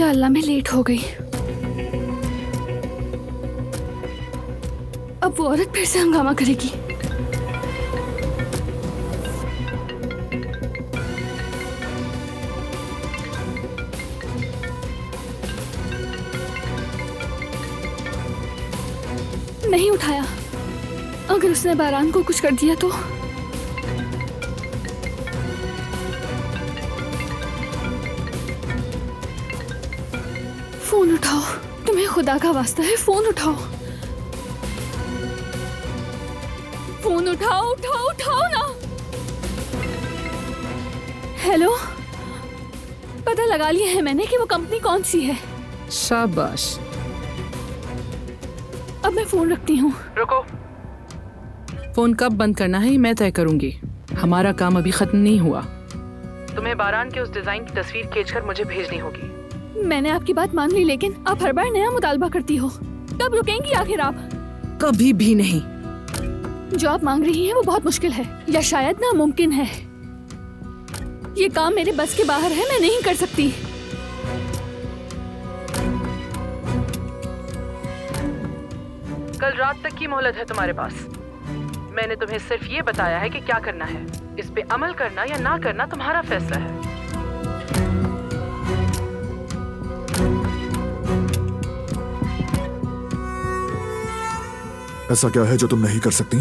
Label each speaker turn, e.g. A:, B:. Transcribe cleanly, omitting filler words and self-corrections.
A: या अल्लाह, मैं लेट हो गई। अब वो औरत फिर से हंगामा करेगी। नहीं उठाया। अगर उसने बारान को कुछ कर दिया तो? फोन उठाओ, तुम्हें खुदा का वास्ता है, फोन उठाओ। फोन उठाओ, उठाओ, उठाओ ना। हेलो, पता लगा लिया है मैंने कि वो कंपनी कौन सी है।
B: शाबाश।
A: अब मैं फोन रखती हूँ।
B: रुको, फोन कब बंद करना है मैं तय करूंगी। हमारा काम अभी खत्म नहीं हुआ। तुम्हें बारान के उस डिजाइन की तस्वीर खींचकर मुझे भेजनी होगी।
A: मैंने आपकी बात मान ली, लेकिन आप हर बार नया मुतालबा करती हो। कब रुकेंगी आखिर आप?
B: कभी भी नहीं।
A: जो आप मांग रही हैं वो बहुत मुश्किल है, या शायद नामुमकिन है। ये काम मेरे बस के बाहर है, मैं नहीं कर सकती।
B: कल रात तक की मोहलत है तुम्हारे पास। मैंने तुम्हें सिर्फ ये बताया है कि क्या करना है। इस पे अमल करना या ना करना तुम्हारा फैसला है।
C: ऐसा क्या है जो तुम नहीं कर सकती?